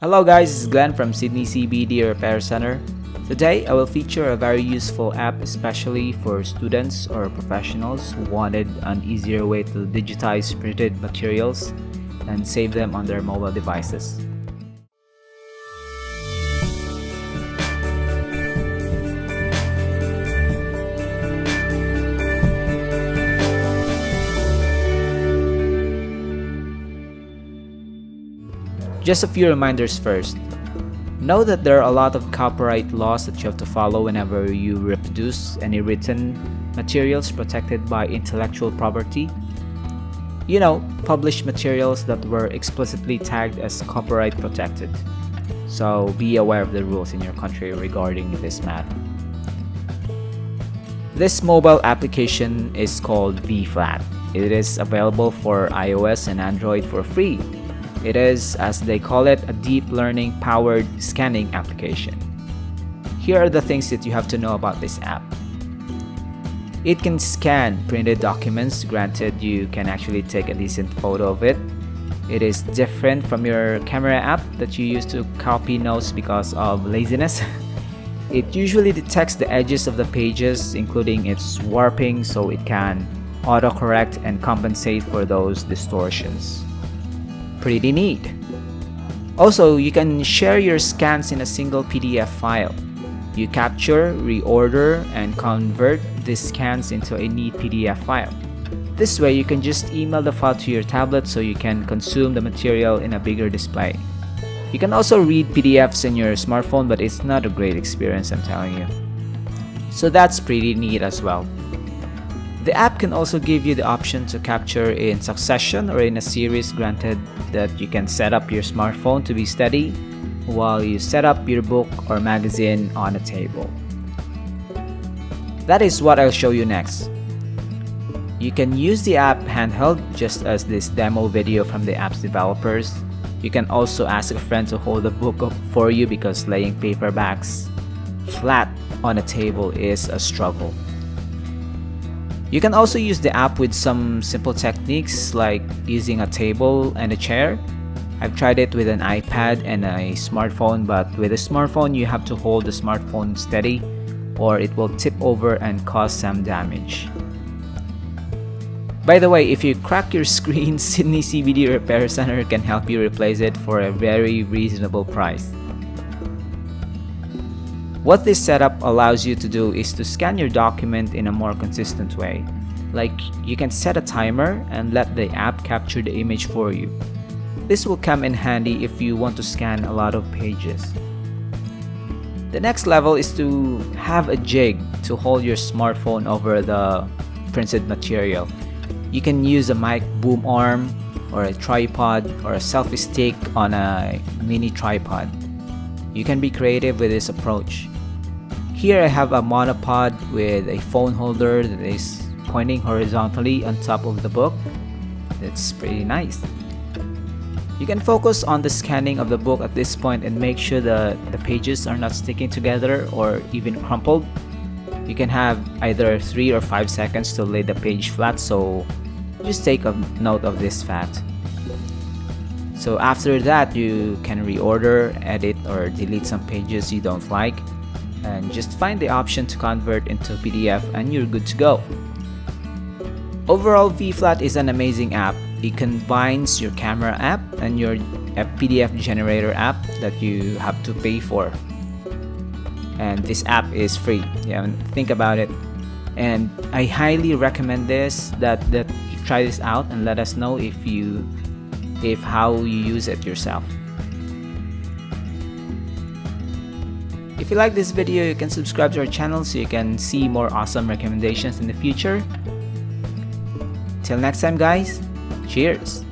Hello guys, this is Glenn from Sydney CBD Repair Centre. Today I will feature a very useful app especially for students or professionals who wanted an easier way to digitize printed materials and save them on their mobile devices. Just a few reminders first. Know that there are a lot of copyright laws that you have to follow whenever you reproduce any written materials protected by intellectual property. You know, published materials that were explicitly tagged as copyright protected. So be aware of the rules in your country regarding this matter. This mobile application is called vFlat. It is available for iOS and Android for free. It is, as they call it, a deep learning powered scanning application. Here are the things that you have to know about this app. It can scan printed documents, granted you can actually take a decent photo of it. It is different from your camera app that you use to copy notes because of laziness. It usually detects the edges of the pages, including its warping, so it can autocorrect and compensate for those distortions. Pretty neat. Also, you can share your scans in a single PDF file. You capture, reorder, and convert these scans into a neat PDF file. This way, you can just email the file to your tablet so you can consume the material in a bigger display. You can also read PDFs in your smartphone, but it's not a great experience, I'm telling you. So that's pretty neat as well. The app can also give you the option to capture in succession or in a series, granted that you can set up your smartphone to be steady while you set up your book or magazine on a table. That is what I'll show you next. You can use the app handheld, just as this demo video from the app's developers. You can also ask a friend to hold the book up for you because laying paperbacks flat on a table is a struggle. You can also use the app with some simple techniques like using a table and a chair. I've tried it with an iPad and a smartphone, but with a smartphone you have to hold the smartphone steady or it will tip over and cause some damage. By the way, if you crack your screen, Sydney CBD Repair Centre can help you replace it for a very reasonable price. What this setup allows you to do is to scan your document in a more consistent way. Like, you can set a timer and let the app capture the image for you. This will come in handy if you want to scan a lot of pages. The next level is to have a jig to hold your smartphone over the printed material. You can use a mic boom arm or a tripod or a selfie stick on a mini tripod. You can be creative with this approach. Here I have a monopod with a phone holder that is pointing horizontally on top of the book. That's pretty nice. You can focus on the scanning of the book at this point and make sure the pages are not sticking together or even crumpled. You can have either 3 or 5 seconds to lay the page flat, so just take a note of this fact. So after that, you can reorder, edit, or delete some pages you don't like, and just find the option to convert into PDF and you're good to go. Overall, vFlat is an amazing app. It combines your camera app and your PDF generator app that you have to pay for. And this app is free. Yeah, think about it. And I highly recommend this, that you try this out and let us know if how you use it yourself. If you like this video, you can subscribe to our channel so you can see more awesome recommendations in the future. Till next time guys, cheers!